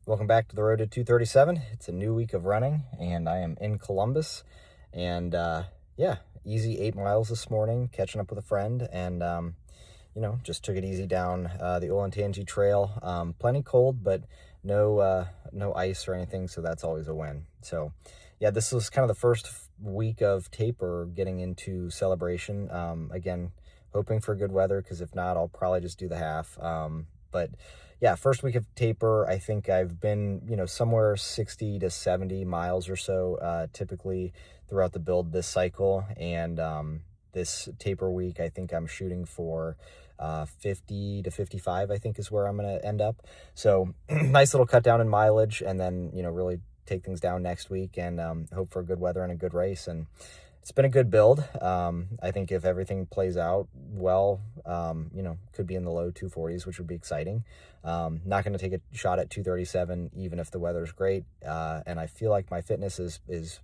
Welcome back to the Road to 237. It's a new week of running, and I am in Columbus. And yeah, easy 8 miles this morning, catching up with a friend, and just took it easy down the Olentangy Trail. Plenty cold, but no ice or anything, so that's always a win. So yeah, this was kind of the first week of taper, getting into celebration. Again, hoping for good weather, because if not, I'll probably just do the half. But yeah, first week of taper, I think I've been, somewhere 60 to 70 miles or so, typically throughout the build this cycle. And this taper week, I think I'm shooting for 50 to 55, I think is where I'm going to end up. So nice little cut down in mileage, and then, really take things down next week, and hope for good weather and a good race. And it's been a good build. I think if everything plays out well, could be in the low 240s, which would be exciting. Not going to take a shot at 237, even if the weather's great. And I feel like my fitness is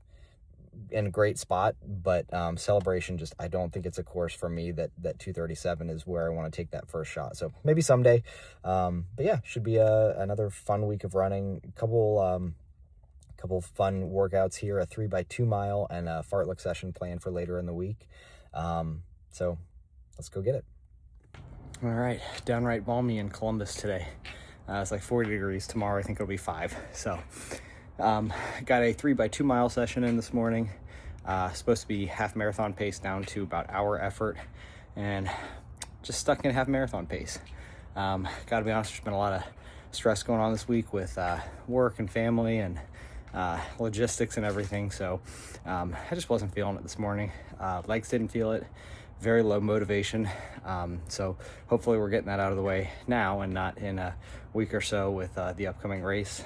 in a great spot, but celebration, I don't think it's a course for me that 237 is where I want to take that first shot. So maybe someday. But yeah, should be another fun week of running. Couple fun workouts here, a 3x2 mile and a fartlek session planned for later in the week. So let's go get it. All right, downright balmy in Columbus today. It's like 40 degrees. Tomorrow I think it'll be 5. So got a 3x2 mile session in this morning. Supposed to be half marathon pace down to about hour effort, and just stuck in half marathon pace. Gotta be honest, there's been a lot of stress going on this week with work and family and logistics and everything. So I just wasn't feeling it this morning. Legs didn't feel it. Very low motivation. So hopefully we're getting that out of the way now and not in a week or so with the upcoming race.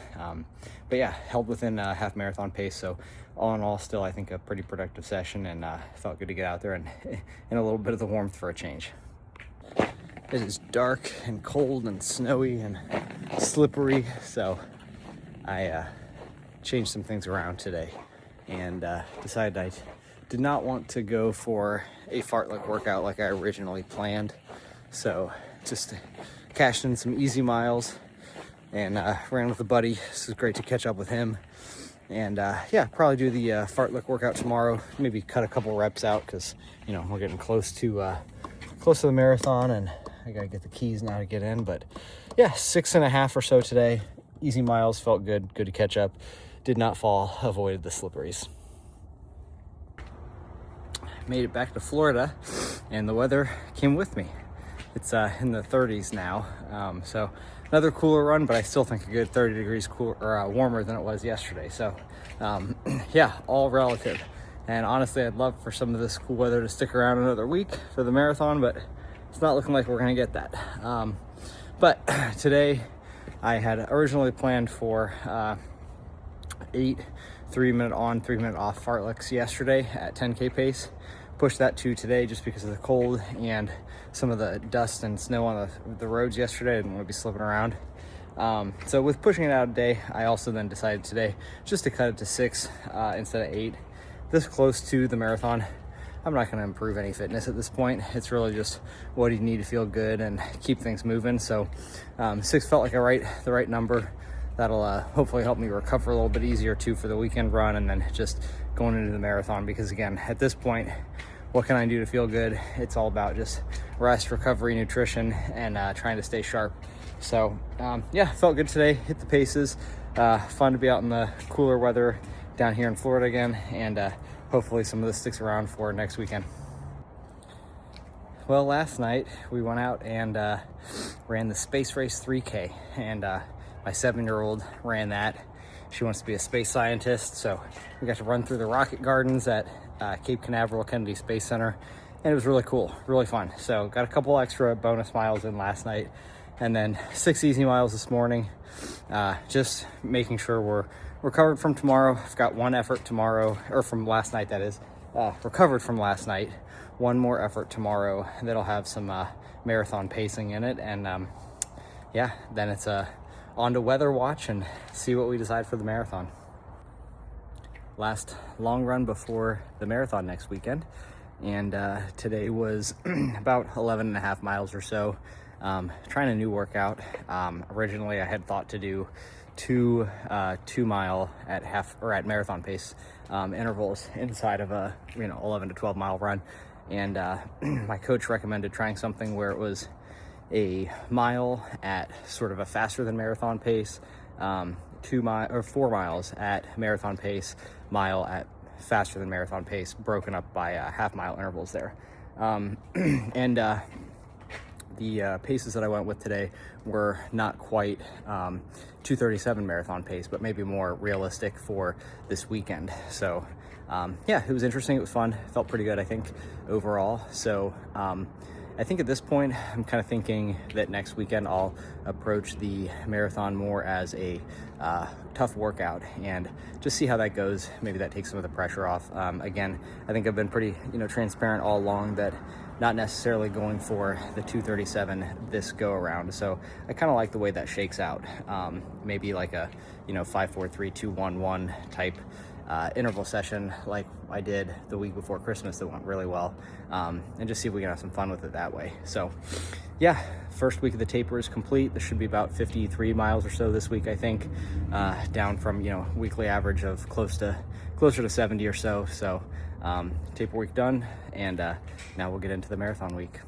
But yeah, held within half marathon pace. So all in all, still I think a pretty productive session, and felt good to get out there and in a little bit of the warmth for a change. It is dark and cold and snowy and slippery, so I changed some things around today and decided I did not want to go for a fartlek workout like I originally planned. So just cashed in some easy miles and ran with a buddy. This is great to catch up with him. And yeah, probably do the fartlek workout tomorrow. Maybe cut a couple reps out, because we're getting close to the marathon, and I gotta get the keys now to get in. But yeah, 6.5 or so today. Easy miles, felt good to catch up. Did not fall, avoided the slipperies. Made it back to Florida, and the weather came with me. It's in the 30s now, so another cooler run, but I still think a good 30 degrees cooler or warmer than it was yesterday. So yeah, all relative. And honestly, I'd love for some of this cool weather to stick around another week for the marathon, but it's not looking like we're gonna get that. But today I had originally planned for 8 3-minute on, 3-minute off fartleks yesterday at 10K pace. Pushed that to today just because of the cold and some of the dust and snow on the roads yesterday. I didn't want to be slipping around. So with pushing it out a day, I also then decided today just to cut it to 6 instead of 8. This close to the marathon, I'm not going to improve any fitness at this point. It's really just what you need to feel good and keep things moving. So 6 felt like the right number. That'll hopefully help me recover a little bit easier too for the weekend run, and then just going into the marathon, because again, at this point, what can I do to feel good? It's all about just rest, recovery, nutrition, and trying to stay sharp. So yeah, felt good today, hit the paces. Fun to be out in the cooler weather down here in Florida again, and hopefully some of this sticks around for next weekend. Well, last night we went out and ran the Space Race 3K, and my 7-year-old ran that. She wants to be a space scientist, so we got to run through the rocket gardens at Cape Canaveral Kennedy Space Center, and it was really cool, really fun. So got a couple extra bonus miles in last night, and then 6 easy miles this morning. Just making sure we're recovered from tomorrow. I've got one effort tomorrow, or from last night that is, recovered from last night. One more effort tomorrow that'll have some marathon pacing in it, and yeah, then it's on to weather watch and see what we decide for the marathon. Last long run before the marathon next weekend, and today was about 11.5 miles or so. Trying a new workout. Originally I had thought to do two 2 mile at marathon pace intervals inside of a 11 to 12 mile run, and my coach recommended trying something where it was a mile at sort of a faster than marathon pace, 4 miles at marathon pace, mile at faster than marathon pace, broken up by half-mile intervals there. And the paces that I went with today were not quite 2:37 marathon pace, but maybe more realistic for this weekend. So yeah, it was interesting. It was fun. It felt pretty good, I think, overall. So I think at this point, I'm kind of thinking that next weekend I'll approach the marathon more as a tough workout and just see how that goes. Maybe that takes some of the pressure off. Again, I think I've been pretty, transparent all along that not necessarily going for the 2:37 this go around. So I kind of like the way that shakes out. Maybe like a, 5-4-3-2-1-1 type interval session like I did the week before Christmas that went really well, and just see if we can have some fun with it that way. So yeah, first week of the taper is complete. This should be about 53 miles or so this week, I think, down from weekly average of closer to 70 or so. So taper week done, and now we'll get into the marathon week.